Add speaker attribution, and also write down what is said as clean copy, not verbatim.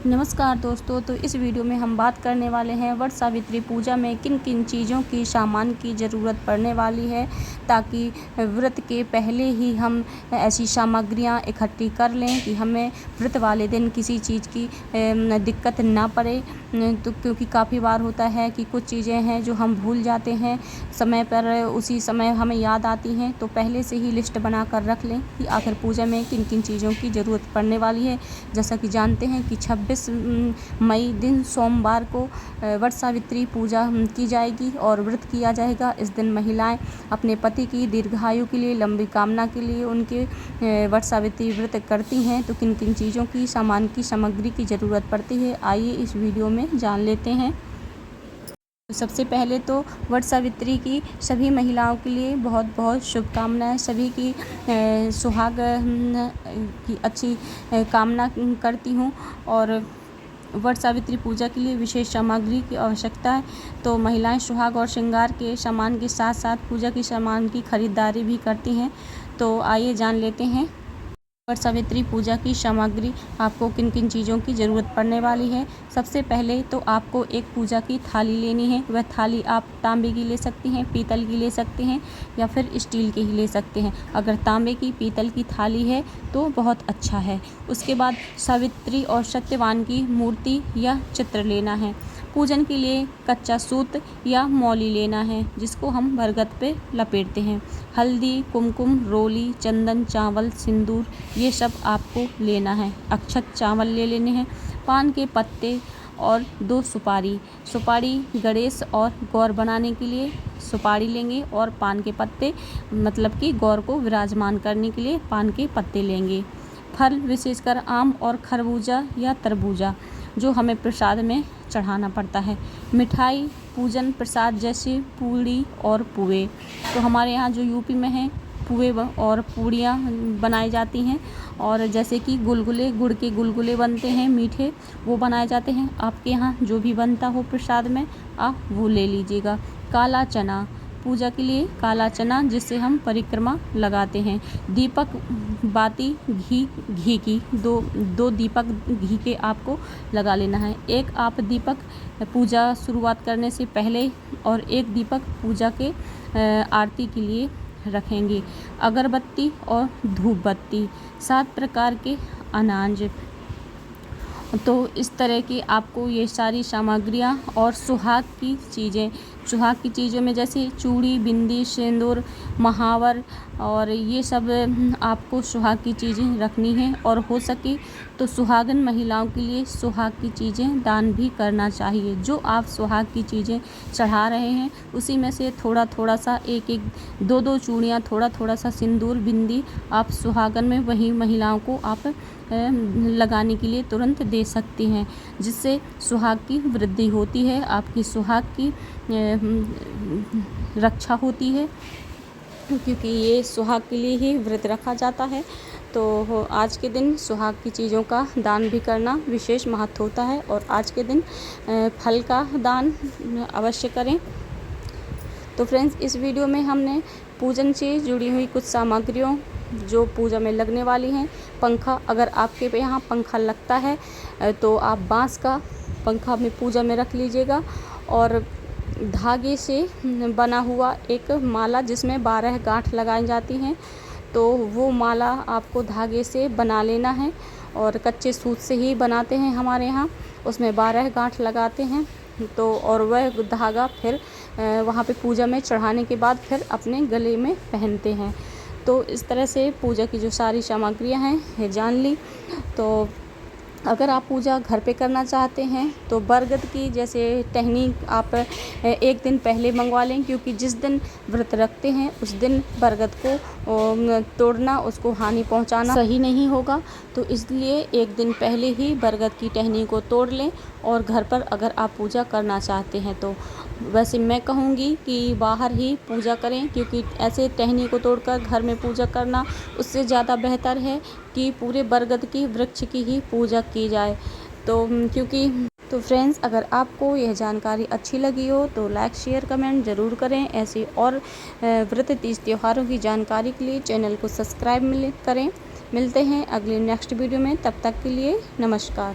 Speaker 1: नमस्कार दोस्तों, तो इस वीडियो में हम बात करने वाले हैं वट सावित्री पूजा में किन किन चीज़ों की सामान की ज़रूरत पड़ने वाली है, ताकि व्रत के पहले ही हम ऐसी सामग्रियां इकट्ठी कर लें कि हमें व्रत वाले दिन किसी चीज़ की दिक्कत ना पड़े। तो क्योंकि काफ़ी बार होता है कि कुछ चीज़ें हैं जो हम भूल जाते हैं समय पर, उसी समय हमें याद आती हैं, तो पहले से ही लिस्ट बना कर रख लें कि आखिर पूजा में किन किन चीज़ों की ज़रूरत पड़ने वाली है। जैसा कि जानते हैं कि 26 मई दिन सोमवार को वट सावित्री पूजा की जाएगी और व्रत किया जाएगा। इस दिन महिलाएं अपने पति की दीर्घायु के लिए, लंबी कामना के लिए उनके वट सावित्री व्रत करती हैं। तो किन किन चीज़ों की सामान की सामग्री की ज़रूरत पड़ती है, आइए इस वीडियो में जान लेते हैं। सबसे पहले तो वट सावित्री की सभी महिलाओं के लिए बहुत बहुत शुभकामनाएं। सभी की सुहाग की अच्छी कामना करती हूँ। और वट सावित्री पूजा के लिए विशेष सामग्री की आवश्यकता है, तो महिलाएं सुहाग और श्रृंगार के सामान के साथ साथ पूजा के सामान की खरीदारी भी करती हैं। तो आइए जान लेते हैं वट सावित्री पूजा की सामग्री आपको किन किन चीज़ों की ज़रूरत पड़ने वाली है। सबसे पहले तो आपको एक पूजा की थाली लेनी है। वह थाली आप तांबे की ले सकती हैं, पीतल की ले सकते हैं या फिर स्टील की ही ले सकते हैं। अगर तांबे की, पीतल की थाली है तो बहुत अच्छा है। उसके बाद सावित्री और सत्यवान की मूर्ति या चित्र लेना है। पूजन के लिए कच्चा सूत या मौली लेना है, जिसको हम बरगद पे लपेटते हैं। हल्दी, कुमकुम, रोली, चंदन, चावल, सिंदूर, ये सब आपको लेना है। अक्षत चावल ले लेने हैं। पान के पत्ते और 2 सुपारी गणेश और गौर बनाने के लिए सुपारी लेंगे, और पान के पत्ते मतलब कि गौर को विराजमान करने के लिए पान के पत्ते लेंगे। फल विशेषकर आम और खरबूजा या तरबूजा, जो हमें प्रसाद में चढ़ाना पड़ता है। मिठाई, पूजन प्रसाद जैसे पूड़ी और पुए, तो हमारे यहाँ जो यूपी में है पुए और पूड़ियाँ बनाई जाती हैं। और जैसे कि गुलगुले, गुड़ के गुलगुले बनते हैं मीठे, वो बनाए जाते हैं। आपके यहाँ जो भी बनता हो प्रसाद में आप वो ले लीजिएगा। काला चना, पूजा के लिए काला चना जिससे हम परिक्रमा लगाते हैं। दीपक बाती घी की दो दीपक घी के आपको लगा लेना है। एक आप दीपक पूजा शुरुआत करने से पहले और एक दीपक पूजा के आरती के लिए रखेंगे। अगरबत्ती और धूप बत्ती, 7 प्रकार के अनाज। तो इस तरह की आपको ये सारी सामग्रियाँ और सुहाग की चीज़ों में जैसे चूड़ी, बिंदी, सिंदूर, महावर और ये सब आपको सुहाग की चीज़ें रखनी है। और हो सके तो सुहागन महिलाओं के लिए सुहाग की चीज़ें दान भी करना चाहिए। जो आप सुहाग की चीज़ें चढ़ा रहे हैं उसी में से थोड़ा थोड़ा सा, एक एक, दो चूड़ियाँ, थोड़ा थोड़ा सा सिंदूर, बिंदी आप सुहागन में वही महिलाओं को आप लगाने के लिए तुरंत दे सकती हैं, जिससे सुहाग की वृद्धि होती है, आपकी सुहाग की रक्षा होती है, क्योंकि ये सुहाग के लिए ही व्रत रखा जाता है। तो आज के दिन सुहाग की चीज़ों का दान भी करना विशेष महत्व होता है। और आज के दिन फल का दान अवश्य करें। तो फ्रेंड्स, इस वीडियो में हमने पूजन से जुड़ी हुई कुछ सामग्रियों जो पूजा में लगने वाली हैं। पंखा, अगर आपके यहाँ पंखा लगता है तो आप बांस का पंखा में पूजा में रख लीजिएगा। और धागे से बना हुआ एक माला जिसमें 12 गांठ लगाई जाती हैं, तो वो माला आपको धागे से बना लेना है। और कच्चे सूत से ही बनाते हैं हमारे यहाँ, उसमें 12 गांठ लगाते हैं। तो और वह धागा फिर वहाँ पे पूजा में चढ़ाने के बाद फिर अपने गले में पहनते हैं। तो इस तरह से पूजा की जो सारी सामग्रियाँ हैं ये जान ली। तो अगर आप पूजा घर पे करना चाहते हैं तो बरगद की जैसे टहनी आप एक दिन पहले मंगवा लें, क्योंकि जिस दिन व्रत रखते हैं उस दिन बरगद को तोड़ना, उसको हानि पहुंचाना सही नहीं होगा। तो इसलिए एक दिन पहले ही बरगद की टहनी को तोड़ लें और घर पर अगर आप पूजा करना चाहते हैं तो। वैसे मैं कहूँगी कि बाहर ही पूजा करें, क्योंकि ऐसे टहनी को तोड़कर घर में पूजा करना उससे ज़्यादा बेहतर है कि पूरे बरगद की वृक्ष की ही पूजा की जाए। तो फ्रेंड्स, अगर आपको यह जानकारी अच्छी लगी हो तो लाइक, शेयर, कमेंट ज़रूर करें। ऐसे और व्रत तीज त्योहारों की जानकारी के लिए चैनल को सब्सक्राइब करें। मिलते हैं अगले नेक्स्ट वीडियो में, तब तक के लिए नमस्कार।